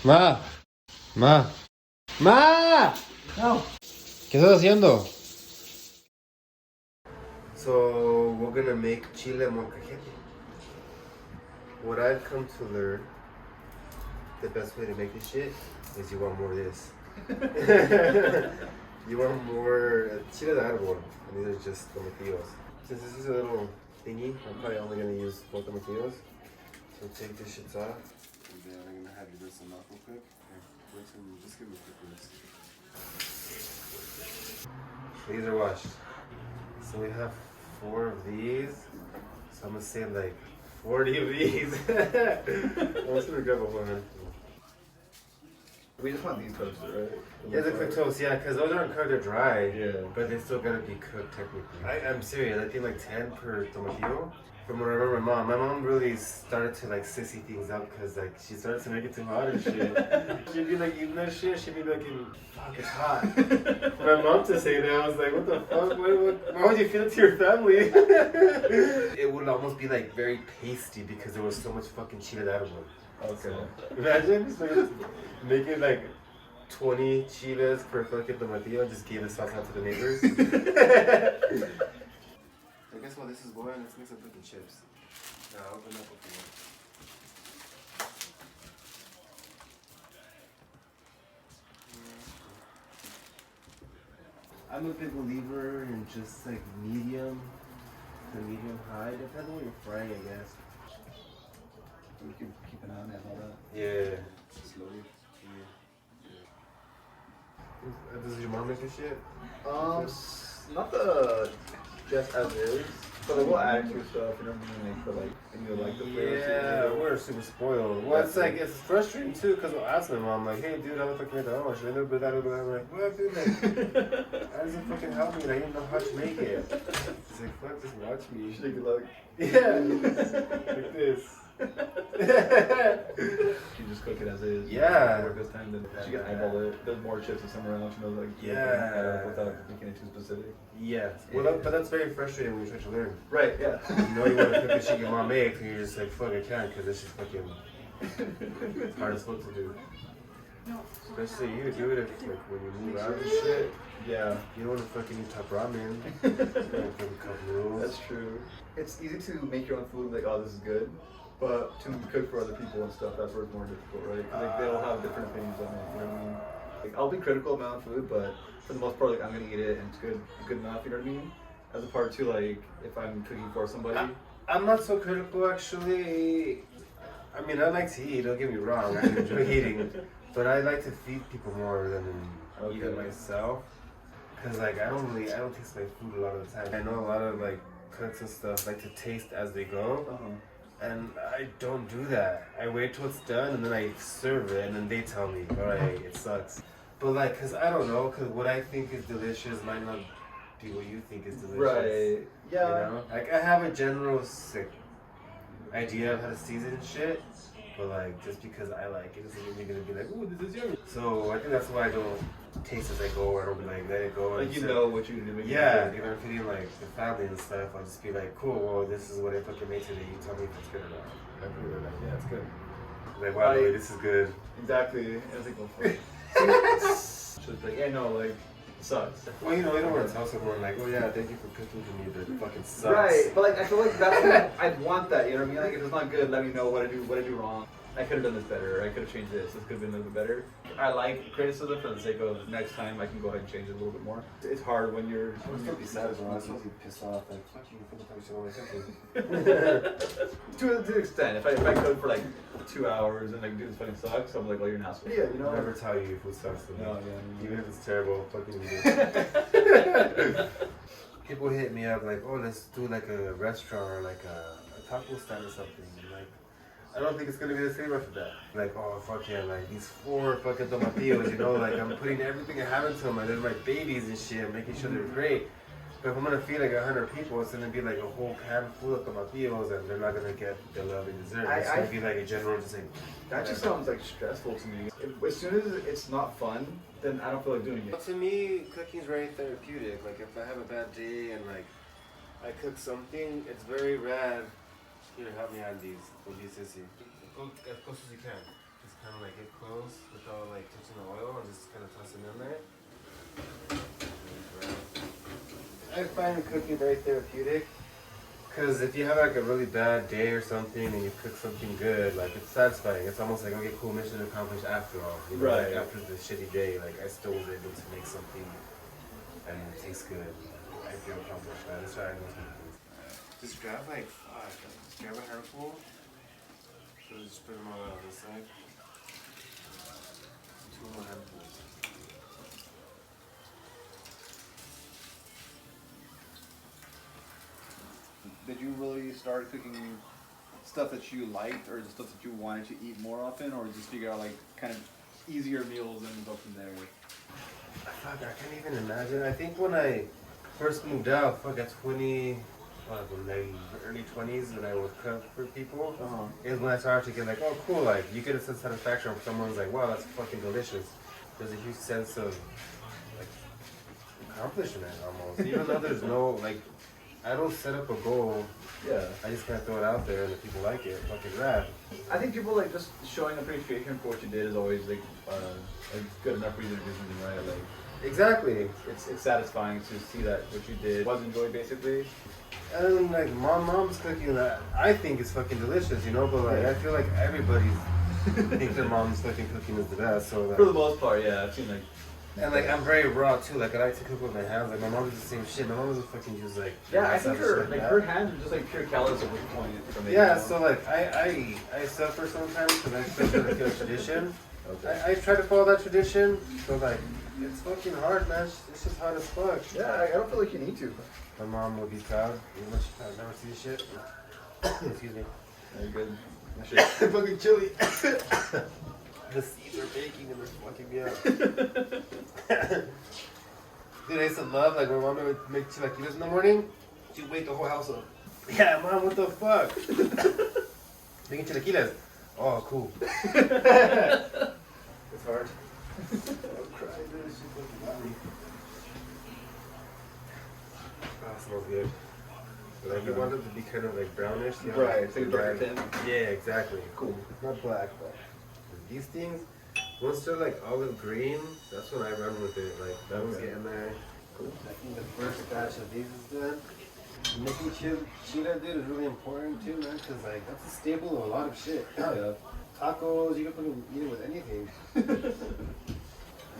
Ma, ma, ma. No. ¿Qué estás haciendo? So we're gonna make Chile Molcajete. What I've come to learn, the best way to make this shit is you want more of this. You want more chile de árbol, and these are just tomatillos. Since this is a little thingy, I'm probably only gonna use 4 tomatillos. So take this shit off, and then I'm gonna have you rinse them off real quick. Just give me a quick rinse. These are washed. So we have 4 of these. So I'm gonna say like 40 of these. I'm just gonna grab a whole handful. We just want these toasted, right? Yeah, the quick toast, yeah, because those aren't cooked, they're dry. Yeah. But they still gotta be cooked technically. I'm serious, I think like 10 per tomatillo. From what I remember my mom really started to like sissy things up because like she started to make it too hot and shit. She'd be like eating that shit, she'd be like, fuck, it's hot. For my mom to say that, I was like, what the fuck? Why would you feel it to your family? It would almost be like very pasty because there was so much fucking chile de árbol. Okay. Imagine just like, making like 20 chiles per fucking tomatillo and just gave the sauce out to the neighbors. I guess while this is boiling, let's make some fucking chips. Now open up a few. I'm a big believer in just like medium to medium high, depending on what you're frying, I guess. We can keep an eye on it and all that. Yeah. Slowly. Yeah. Does your mom make this shit? Not the just as is, but like we'll add to stuff, you know what I mean? For like, and you'll like the flavors. Yeah, we're super spoiled. Well, it's like, it's frustrating too, because I'll ask my mom, like, hey, dude, how the fuck you make that? Oh, should I do that? I'm like, what, dude? Like, how does it fucking help me? I don't know how to make it. It's like, fuck, just watch me. Shake it like. Yeah, like this. You just cook it as is. Yeah. Work this time, then you can eyeball it. There's more chips somewhere else, you know, like yeah, without making it too specific. Yeah. Well, but that's very frustrating when you're trying to learn. Right. Yeah. You know you want to cook the shit your mom makes, and you're just like, fuck, I can't, because it's just fucking it's hard as fuck to do. Especially you do it if, like, when you move out and shit. Yeah. You don't want to fucking eat top ramen. Fucking cup noodles. That's true. It's easy to make your own food, like, oh, this is good. But to cook for other people and stuff, that's where it's more difficult, right? 'Cause, like, they all have different opinions on it, you know what I mean? Like, I'll be critical of my own food, but for the most part, like, I'm gonna eat it and it's good enough, you know what I mean? As a part to, like, if I'm cooking for somebody. I'm not so critical, actually. I mean, I like to eat, don't get me wrong, I enjoy eating. But I like to feed people more than eat it myself. Because, like, I don't taste my food a lot of the time. I know a lot of, like, cooks and stuff like to taste as they go. And I don't do that. I wait till it's done and then I serve it and then they tell me, alright, it sucks. But like, cause I don't know, cause what I think is delicious might not be what you think is delicious. Right. Yeah. You know? Like I have a general idea of how to season shit, but like just because I like it doesn't mean you're gonna be like, ooh, this is yummy. So I think that's why I don't taste as I go, or I don't be like, let it go. Like you know what you're doing. Yeah, if I'm feeding like the family and stuff, I'll just be like, cool, well, this is what I fucking made today. You tell me if it's good or not. I'm really like, yeah, it's good. Like, wow, Louis, this is good. Exactly. I was like, go for it. She's like, yeah, no, like, it sucks. Well, you know, you don't want to tell someone like, oh yeah, thank you for cooking for me, but it fucking sucks. Right, but like, I feel like that's I'd want that, you know what I mean? Like, if it's not good, let me know what I do wrong. I could have done this better, or I could have changed this could have been a little bit better. I like criticism for the sake of next time I can go ahead and change it a little bit more. It's hard when you're... I would still be sad as well. I was supposed to be pissed off, like, fuck you, for the time you should always cooking. To an extent, if I cook for like 2 hours and like, dude, this fucking sucks, I'm like, well, you're an asshole. Yeah, you know? I'll never tell you if food sucks to me. No, yeah. Even if it's terrible, fucking do. People hit me up like, oh, let's do like a restaurant or like a taco stand or something. And like, I don't think it's gonna be the same after that. Like, oh, fuck yeah, like these 4 fucking tomatillos, you know, like I'm putting everything I have into them, and they're my babies and shit, I'm making sure they're great. But if I'm gonna feed like 100 people, it's gonna be like a whole can full of tomatillos, and they're not gonna get the love and dessert. It's gonna be like a general just like. That just sounds like stressful to me. As soon as it's not fun, then I don't feel like doing it. But to me, cooking is very therapeutic. Like if I have a bad day and like I cook something, it's very rad. Here, help me add these. Go be sissy. Go as close as you can. Just kind of like get close without like touching the oil and just kind of toss it in there. I find cooking very therapeutic. Because if you have like a really bad day or something and you cook something good, like it's satisfying. It's almost like, okay, cool, mission accomplished after all. You know, Right. like after the shitty day, like I still was able to make something and it tastes good. I feel accomplished. That's why I do things. Just grab like, just grab a handful. So just put them all on this side. 2 more handfuls. Did you really start cooking stuff that you liked, or just stuff that you wanted to eat more often, or just figure out like kind of easier meals and go from there? Fuck, I can't even imagine. I think when I first moved out, at 20, when I early 20s, when I would cook for people, is when I started to get like, oh cool, like you get a sense of satisfaction when someone's like, wow, that's fucking delicious. There's a huge sense of like accomplishment almost, even though there's no like. I don't set up a goal. Yeah. I just kind of throw it out there, and if people like it, fucking rad. I think people like just showing appreciation for what you did is always like a good enough reason to do something, right? Like Exactly. it's satisfying to see that what you did was enjoyed, basically. And like mom's cooking that I think is fucking delicious, you know. But like I feel like everybody's think their mom's fucking cooking is the best. So like, For the most part, yeah. I've seen like. and like I'm very raw too. Like I like to cook with my hands. Like my mom does the same shit. My mom doesn't fucking use like. Yeah, I think her like her hands are just like pure callous at this point. For me, Yeah, so like I suffer sometimes because I expect to feel a tradition. Okay. I try to follow that tradition, but like it's fucking hard, man. It's just hard as fuck. Yeah, I don't feel like you need to. My mom would be proud. Even though she probably never sees shit. Excuse me. Very good. Fucking chili. The seeds are baking and they're fucking me up. Dude, I used to love, like, when my mom would make chilaquiles in the morning, she'd wake the whole house up. Yeah, mom, what the fuck? Making chilaquiles. Oh, cool. It's hard. I'll cry, dude. She's fucking lovely. Oh, it smells good. Like, you want it to be kind of like brownish. You know? Right, it's like a darker tint. Yeah, exactly. Cool. Not black, but these things, once they're like olive green, that's when I run with it. Like that one's getting there. Cool. I think the first batch of these is done. Making chile, dude, is really important too, man, because like that's a staple of a lot of shit. Yeah. Tacos, you can fucking eat it with anything. I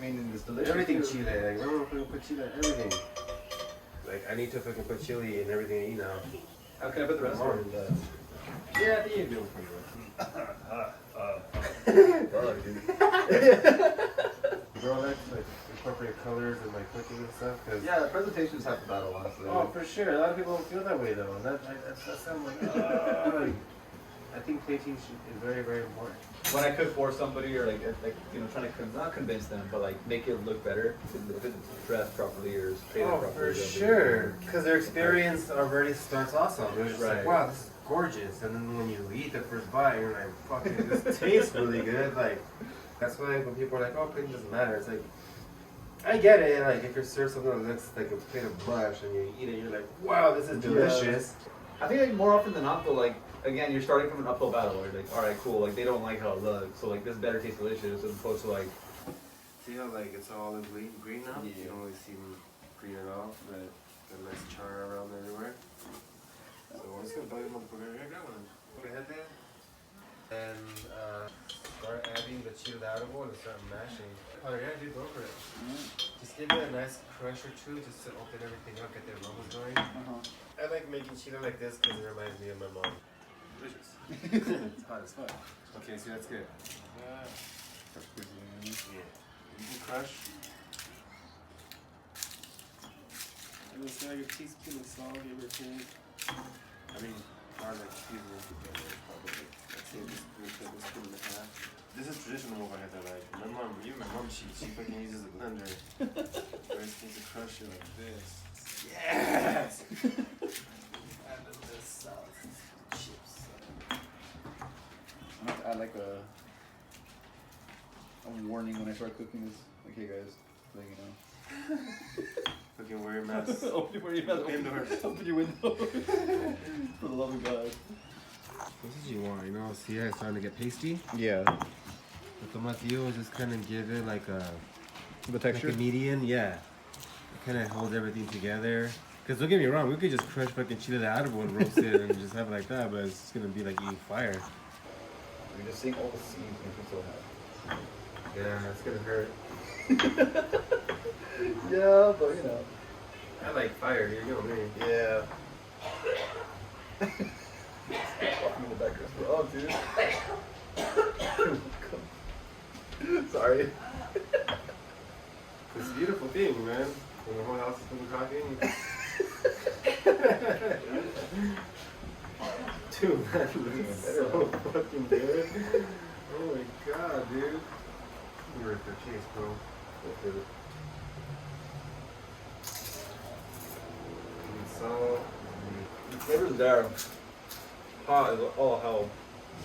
mean, it's delicious. Everything too. chile. Like, I don't fucking put chile in everything. Like, I need to fucking put chili in everything I eat now. How can I put the rest of it? Yeah, I think you do. Bro, I like to like incorporate colors and like cooking and stuff. Cause Yeah, the presentations have to battle, honestly. oh, for sure. A lot of people don't feel that way though, and that's something like. I think plating is very, very important. When I cook for somebody, or like you know, trying to not convince them, but like make it look better, if it's dressed properly or painted properly. For sure. Because their experience already starts awesome. They're just Right. like, wow, this is gorgeous. And then when you eat the first bite, you're like, fucking, this tastes really good. Like, that's why when people are like, oh, plating doesn't matter. It's like, I get it. Like, if you're served something that looks like a plate of mush and you eat it, you're like, wow, this is delicious. I think like more often than not, though, like again, you're starting from an uphill battle. Where you're like, all right, cool. Like they don't like how it looks, so like this better taste delicious, as opposed to like. See how like it's all in green now? Yeah. You don't really see green at all, but got a nice char around everywhere. So I'm just gonna bug him on the I got one. Go ahead there. And start adding the chilaudo and start mashing. Oh yeah, dude, go for it. Just give it a nice crush or two just to open everything up, get the aromas going. I like making chile like this because it reminds me of my mom. Delicious. It's hot as fuck. Okay, so that's good. Yeah. You can crush. And it's like a teaspoon of salt, give or take. I mean, garlic seasoning together, probably. Let's say this spoon and a half. This is traditional Molcajete, like my mom, even my mom, she fucking uses a blender. First needs to crush it like this. Yes! And then this sauce, chips. I'm gonna have to add like a warning when I start cooking this. Like, hey guys, let you know. Fucking wear your mask. Open your mask. Indoors. Open your window. For the love of God. What did you want? You know, see how it's starting to get pasty? Yeah. The tomatillo is just kind of give it like a The texture? like a median, yeah. It kind of holds everything together. Because don't get me wrong, we could just crush fucking chile de árbol and roast it and just have it like that, but it's just gonna be like eating fire. You're just seeing all the seeds make me so happy. Yeah, it's gonna hurt. Yeah, but you know. I like fire, you know me. Yeah. Walking in the background. Oh, dude. Sorry. It's a beautiful thing, man. When the whole house is fucking talking. Dude, that looks so fucking good. Oh my god, dude. You were for cheese, bro. And salt. The flavor's there. Hot is all hell.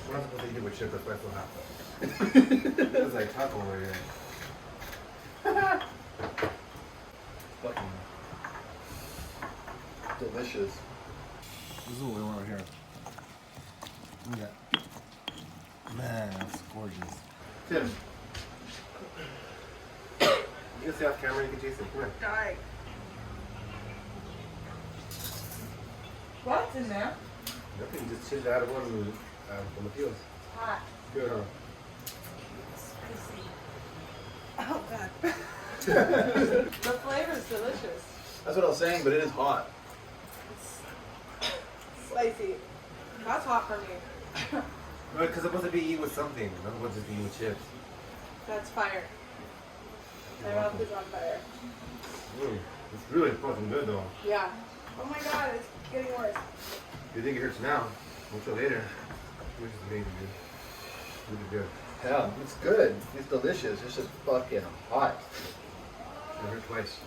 We're not supposed to eat it with chips, that's why it's so hot. It's like taco over here. Fucking delicious. This is what we want here. Look at that. Man, that's gorgeous. Tim. You can stay off camera, you can chase it. Come here. Die. What's in there? Nothing, just chilled out of one of the tomatillos. Hot. Good, huh? Spicy. Oh god. The flavor's delicious. That's what I was saying, but it is hot. It's spicy. That's hot for me. No, because it's supposed to be eaten with something. Not supposed to just be eaten with chips. That's fire. My mouth is on fire. It's really fucking good though. Yeah. Oh my god, it's getting worse. You think it hurts now? We'll try later. Which is amazing, dude. Really good. Yeah, it's good. It's delicious. It's just fucking hot. It hurt twice.